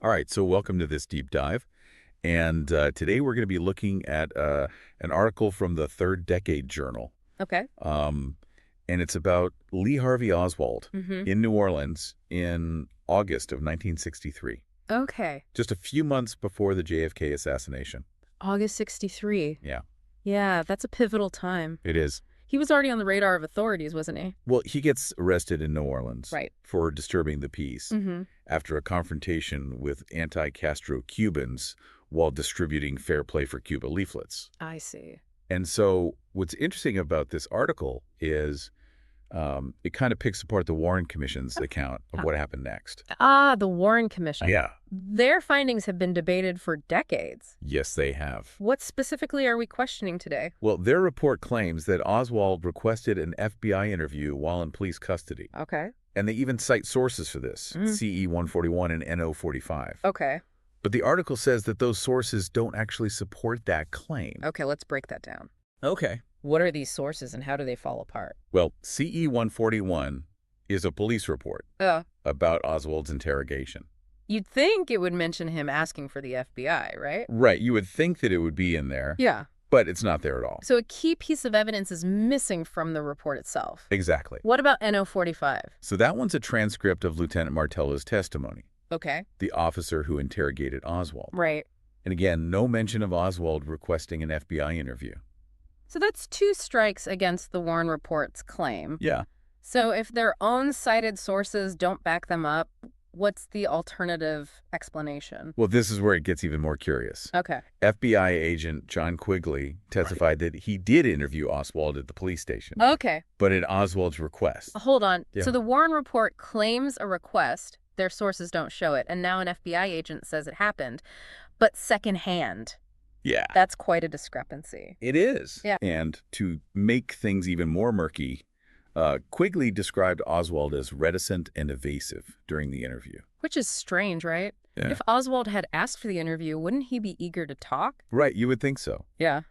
All right, so welcome to this deep dive. And today we're going to be looking at an article from the Third Decade Journal. Okay. Um, and it's about Lee Harvey Oswald Mm-hmm. in New Orleans in August of 1963, Okay. just a few months before the JFK assassination. August 63. Yeah, Yeah, that's a pivotal time. it is. He was already on the radar of authorities, wasn't he? Well, he gets arrested in New Orleans Right. for disturbing the peace Mm-hmm. after a confrontation with anti-Castro Cubans while distributing Fair Play for Cuba leaflets. I see. And so what's interesting about this article is it kind of picks apart the Warren Commission's account of what happened next. Ah, the Warren Commission. Yeah. Their findings have been debated for decades. Yes, they have. What specifically are we questioning today? Well, their report claims that Oswald requested an FBI interview while in police custody. Okay. And they even cite sources for this, CE 141 and NO 45. Okay. But the article says that those sources don't actually support that claim. Okay, let's break that down. Okay. What are these sources and how do they fall apart? Well, CE 141 is a police report about Oswald's interrogation. You'd think it would mention him asking for the FBI, right? Right. You would think that it would be in there, Yeah. but it's not there at all. So a key piece of evidence is missing from the report itself. Exactly. What about NO 45? So that one's a transcript of Lieutenant Martello's testimony, Okay. the officer who interrogated Oswald. Right. And again, no mention of Oswald requesting an FBI interview. So that's two strikes against the Warren Report's claim. Yeah. So if their own cited sources don't back them up, what's the alternative explanation? Well, this is where it gets even more curious. Okay. FBI agent John Quigley testified that he did interview Oswald at the police station, Okay. but at Oswald's request. Hold on. Yeah. So the Warren Report claims a request. Their sources don't show it. And now an FBI agent says it happened, but secondhand. Yeah. That's quite a discrepancy. It is. Yeah. And to make things even more murky, Quigley described Oswald as reticent and evasive during the interview. Which is strange, right? Yeah. If Oswald had asked for the interview, wouldn't he be eager to talk? Right, you would think so. Yeah.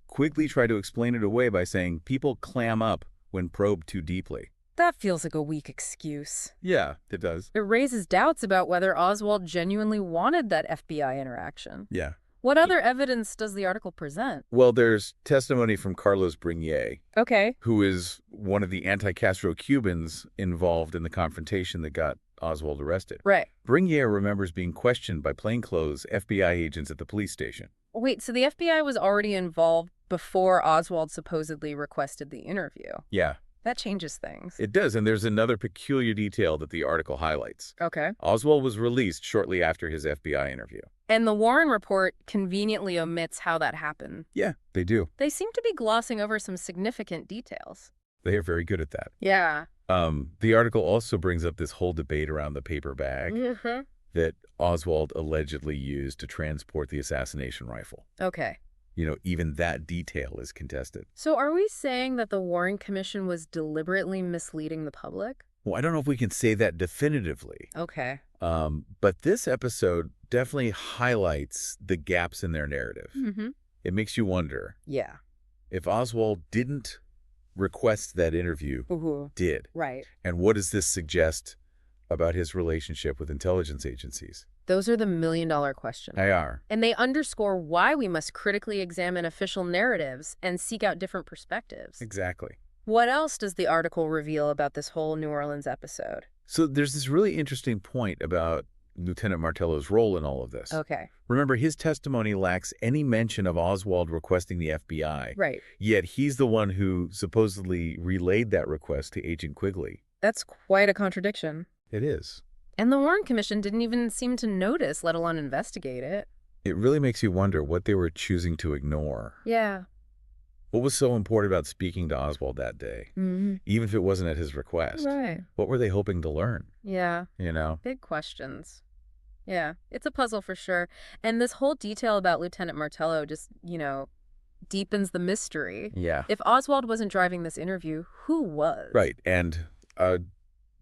Quigley tried to explain it away by saying people clam up when probed too deeply. That feels like a weak excuse. Yeah, it does. It raises doubts about whether Oswald genuinely wanted that FBI interaction. Yeah. What other evidence does the article present? Well, there's testimony from Carlos Brignier, Okay. who is one of the anti-Castro Cubans involved in the confrontation that got Oswald arrested. Right. Brignier remembers being questioned by plainclothes FBI agents at the police station. Wait, so the FBI was already involved before Oswald supposedly requested the interview. Yeah, That changes things. it does. And there's another peculiar detail that the article highlights. Okay. Oswald was released shortly after his FBI interview. And the Warren Report conveniently omits how that happened. Yeah, they do. They seem to be glossing over some significant details. They are very good at that. Yeah. The article also brings up this whole debate around the paper bag Mm-hmm. that Oswald allegedly used to transport the assassination rifle. Okay. You know, even that detail is contested. So are we saying that the Warren Commission was deliberately misleading the public? Well, I don't know if we can say that definitively, Okay. but this episode definitely highlights the gaps in their narrative. Mm-hmm. It makes you wonder Yeah. if Oswald didn't request that interview, Ooh. did. Right. And what does this suggest about his relationship with intelligence agencies? Those are the million-dollar questions. They are. And they underscore why we must critically examine official narratives and seek out different perspectives. Exactly. What else does the article reveal about this whole New Orleans episode? So there's this really interesting point about Lieutenant Martello's role in all of this. Okay. Remember, his testimony lacks any mention of Oswald requesting the FBI. Right. Yet he's the one who supposedly relayed that request to Agent Quigley. That's quite a contradiction. It is. And the Warren Commission didn't even seem to notice, let alone investigate it. It really makes you wonder what they were choosing to ignore. Yeah. What was so important about speaking to Oswald that day, Mm-hmm. even if it wasn't at his request? Right. What were they hoping to learn? Yeah. You know? Big questions. Yeah. It's a puzzle for sure. And this whole detail about Lieutenant Martello just, deepens the mystery. Yeah. If Oswald wasn't driving this interview, who was? Right. And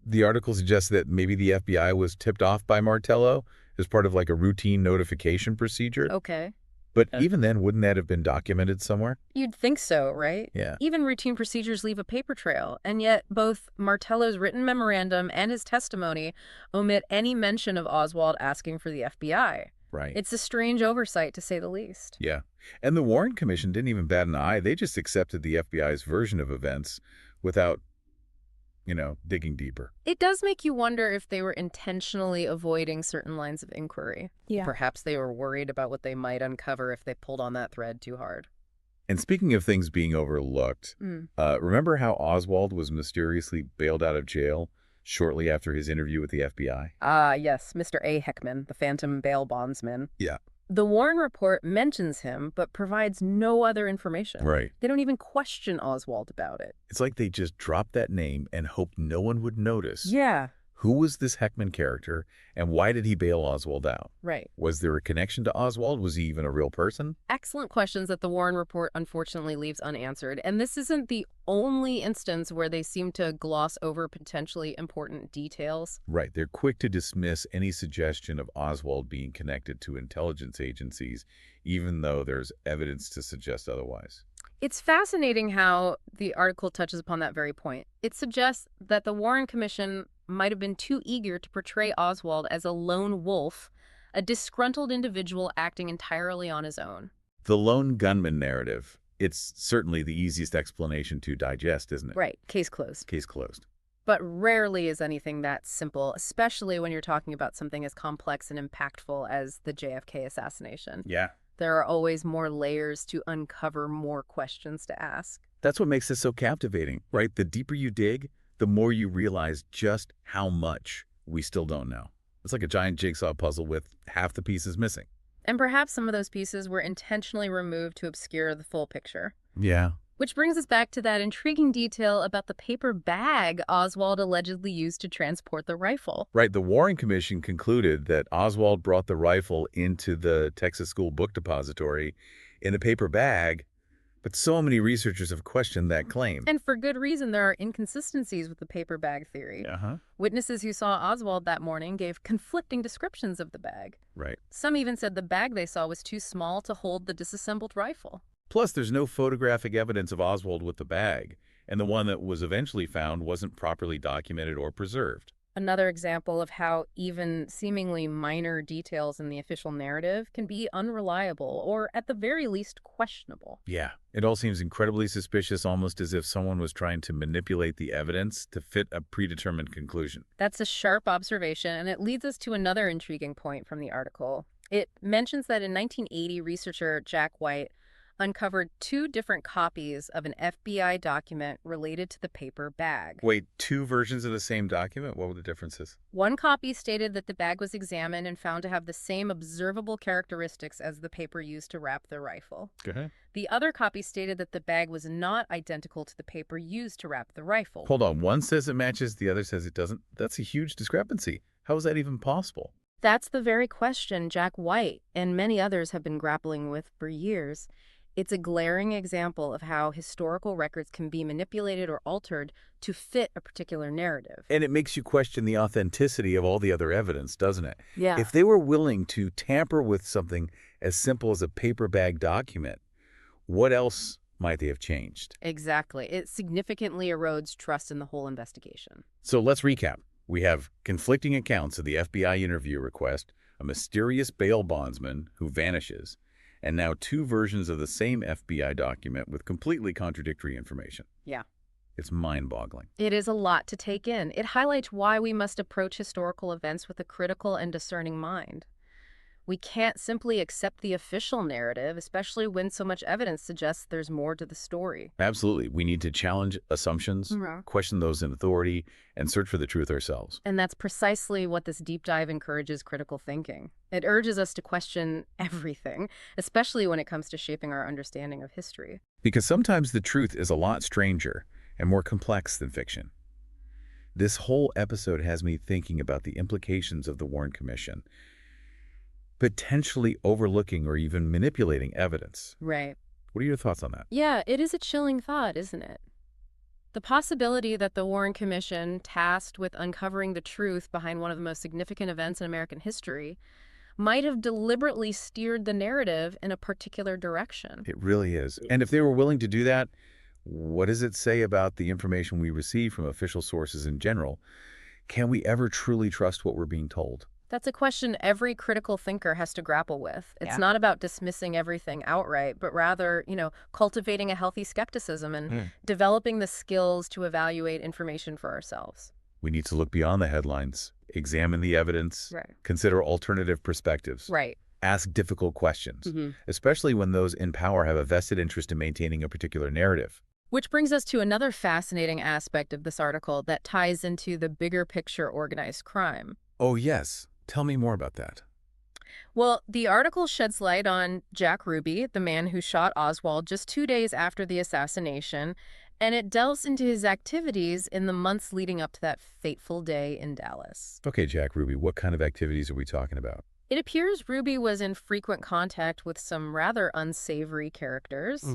the article suggests that maybe the FBI was tipped off by Martello as part of like a routine notification procedure. Okay. But even then, wouldn't that have been documented somewhere? You'd think so, right? Yeah. Even routine procedures leave a paper trail, and yet both Martello's written memorandum and his testimony omit any mention of Oswald asking for the FBI. Right. It's a strange oversight, to say the least. Yeah. And the Warren Commission didn't even bat an eye. They just accepted the FBI's version of events without, digging deeper. It does make you wonder if they were intentionally avoiding certain lines of inquiry. Yeah. Perhaps they were worried about what they might uncover if they pulled on that thread too hard. And speaking of things being overlooked, remember how Oswald was mysteriously bailed out of jail shortly after his interview with the FBI? Ah, yes, Mr. A. Heckman, the phantom bail bondsman. Yeah. The Warren report mentions him, but provides no other information. Right. They don't even question Oswald about it. It's like they just dropped that name and hoped no one would notice. Yeah. Who was this Heckman character, and why did he bail Oswald out? Right. Was there a connection to Oswald? Was he even a real person? Excellent questions that the Warren report unfortunately leaves unanswered. And this isn't the only instance where they seem to gloss over potentially important details. Right. They're quick to dismiss any suggestion of Oswald being connected to intelligence agencies, even though there's evidence to suggest otherwise. It's fascinating how the article touches upon that very point. It suggests that the Warren Commission might have been too eager to portray Oswald as a lone wolf, a disgruntled individual acting entirely on his own. The lone gunman narrative, it's certainly the easiest explanation to digest, isn't it? Right. Case closed. Case closed. But rarely is anything that simple, especially when you're talking about something as complex and impactful as the JFK assassination. Yeah. There are always more layers to uncover, more questions to ask. That's what makes this so captivating, right? The deeper you dig, the more you realize just how much we still don't know. It's like a giant jigsaw puzzle with half the pieces missing. And perhaps some of those pieces were intentionally removed to obscure the full picture. Yeah. Which brings us back to that intriguing detail about the paper bag Oswald allegedly used to transport the rifle. Right. The Warren Commission concluded that Oswald brought the rifle into the Texas School Book Depository in a paper bag, but so many researchers have questioned that claim. And for good reason, there are inconsistencies with the paper bag theory. Witnesses who saw Oswald that morning gave conflicting descriptions of the bag. Right. Some even said the bag they saw was too small to hold the disassembled rifle. Plus, there's no photographic evidence of Oswald with the bag, and the one that was eventually found wasn't properly documented or preserved. Another example of how even seemingly minor details in the official narrative can be unreliable or, at the very least, questionable. Yeah, it all seems incredibly suspicious, almost as if someone was trying to manipulate the evidence to fit a predetermined conclusion. That's a sharp observation, and it leads us to another intriguing point from the article. It mentions that in 1980, researcher Jack White uncovered 2 different copies of an FBI document related to the paper bag. Wait, 2 versions of the same document? What were the differences? One copy stated that the bag was examined and found to have the same observable characteristics as the paper used to wrap the rifle. Go ahead. The other copy stated that the bag was not identical to the paper used to wrap the rifle. Hold on, one says it matches, the other says it doesn't. That's a huge discrepancy. How is that even possible? That's the very question Jack White and many others have been grappling with for years. It's a glaring example of how historical records can be manipulated or altered to fit a particular narrative. And it makes you question the authenticity of all the other evidence, doesn't it? Yeah. If they were willing to tamper with something as simple as a paper bag document, what else might they have changed? Exactly. It significantly erodes trust in the whole investigation. So let's recap. We have conflicting accounts of the FBI interview request, a mysterious bail bondsman who vanishes, and now 2 versions of the same FBI document with completely contradictory information. Yeah. It's mind-boggling. It is a lot to take in. It highlights why we must approach historical events with a critical and discerning mind. We can't simply accept the official narrative, especially when so much evidence suggests there's more to the story. Absolutely. We need to challenge assumptions, question those in authority, and search for the truth ourselves. And that's precisely what this deep dive encourages critical thinking. It urges us to question everything, especially when it comes to shaping our understanding of history. Because sometimes the truth is a lot stranger and more complex than fiction. This whole episode has me thinking about the implications of the Warren Commission, potentially overlooking or even manipulating evidence. Right. What are your thoughts on that? Yeah, it is a chilling thought, isn't it? The possibility that the Warren Commission, tasked with uncovering the truth behind one of the most significant events in American history, might have deliberately steered the narrative in a particular direction. It really is. And if they were willing to do that, what does it say about the information we receive from official sources in general? Can we ever truly trust what we're being told? That's a question every critical thinker has to grapple with. It's Yeah. not about dismissing everything outright, but rather, cultivating a healthy skepticism and developing the skills to evaluate information for ourselves. We need to look beyond the headlines, examine the evidence, Right. consider alternative perspectives, Right. ask difficult questions, Mhm. especially when those in power have a vested interest in maintaining a particular narrative. Which brings us to another fascinating aspect of this article that ties into the bigger picture organized crime. Oh, yes. Tell me more about that. Well, the article sheds light on Jack Ruby, the man who shot Oswald just 2 days after the assassination, and it delves into his activities in the months leading up to that fateful day in Dallas. Okay, Jack Ruby, what kind of activities are we talking about? It appears Ruby was in frequent contact with some rather unsavory characters,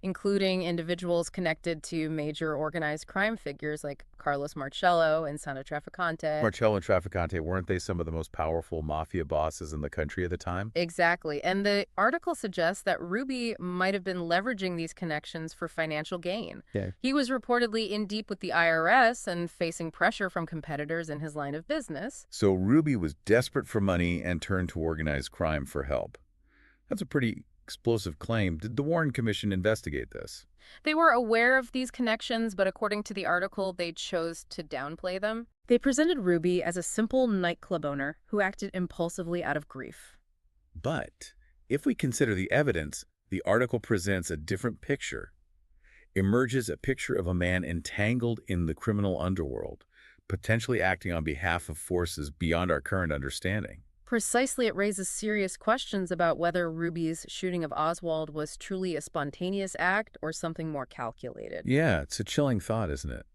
including individuals connected to major organized crime figures like Carlos Marcello and Sandro Trafficante. Marcello and Trafficante, weren't they some of the most powerful mafia bosses in the country at the time? Exactly. And the article suggests that Ruby might have been leveraging these connections for financial gain. Yeah. He was reportedly in deep with the IRS and facing pressure from competitors in his line of business. So Ruby was desperate for money and turned to organized crime for help. That's a pretty explosive claim. Did the Warren Commission investigate this? They were aware of these connections, but according to the article, they chose to downplay them. They presented Ruby as a simple nightclub owner who acted impulsively out of grief. But if we consider the evidence, the article presents a different picture. Emerges a picture of a man entangled in the criminal underworld, potentially acting on behalf of forces beyond our current understanding. Precisely, it raises serious questions about whether Ruby's shooting of Oswald was truly a spontaneous act or something more calculated. Yeah, it's a chilling thought, isn't it?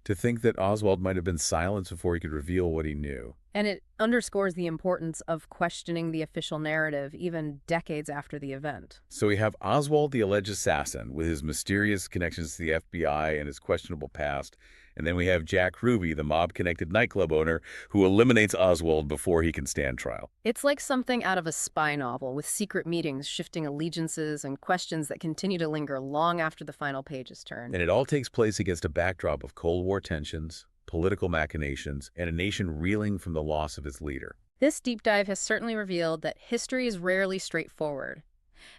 To think that Oswald might have been silenced before he could reveal what he knew. And it underscores the importance of questioning the official narrative even decades after the event. So we have Oswald, the alleged assassin, with his mysterious connections to the FBI and his questionable past. And then we have Jack Ruby, the mob-connected nightclub owner, who eliminates Oswald before he can stand trial. It's like something out of a spy novel, with secret meetings, shifting allegiances, and questions that continue to linger long after the final page is turned. And it all takes place against a backdrop of Cold War tensions, political machinations, and a nation reeling from the loss of its leader. This deep dive has certainly revealed that history is rarely straightforward.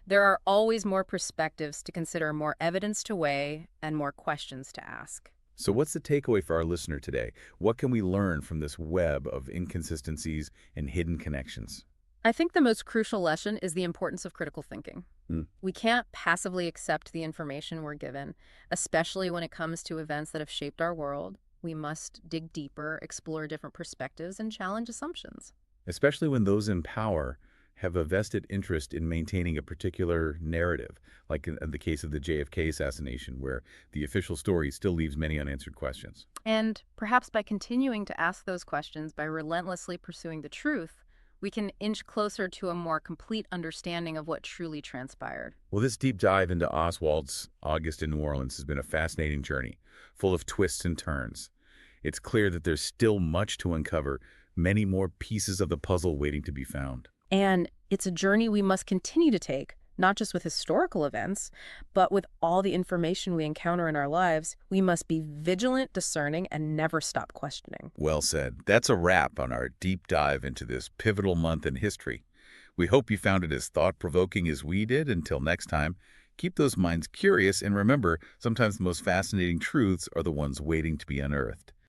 There are always more perspectives to consider, more evidence to weigh, and more questions to ask. So what's the takeaway for our listener today? What can we learn from this web of inconsistencies and hidden connections? I think the most crucial lesson is the importance of critical thinking. We can't passively accept the information we're given, especially when it comes to events that have shaped our world. We must dig deeper, explore different perspectives, and challenge assumptions. Especially when those in power have a vested interest in maintaining a particular narrative, like in the case of the JFK assassination, where the official story still leaves many unanswered questions. And perhaps by continuing to ask those questions, by relentlessly pursuing the truth, we can inch closer to a more complete understanding of what truly transpired. Well, this deep dive into Oswald's August in New Orleans has been a fascinating journey, full of twists and turns. It's clear that there's still much to uncover, many more pieces of the puzzle waiting to be found. And it's a journey we must continue to take, not just with historical events, but with all the information we encounter in our lives. We must be vigilant, discerning, and never stop questioning. Well said. That's a wrap on our deep dive into this pivotal month in history. We hope you found it as thought-provoking as we did. Until next time, keep those minds curious, and remember, sometimes the most fascinating truths are the ones waiting to be unearthed.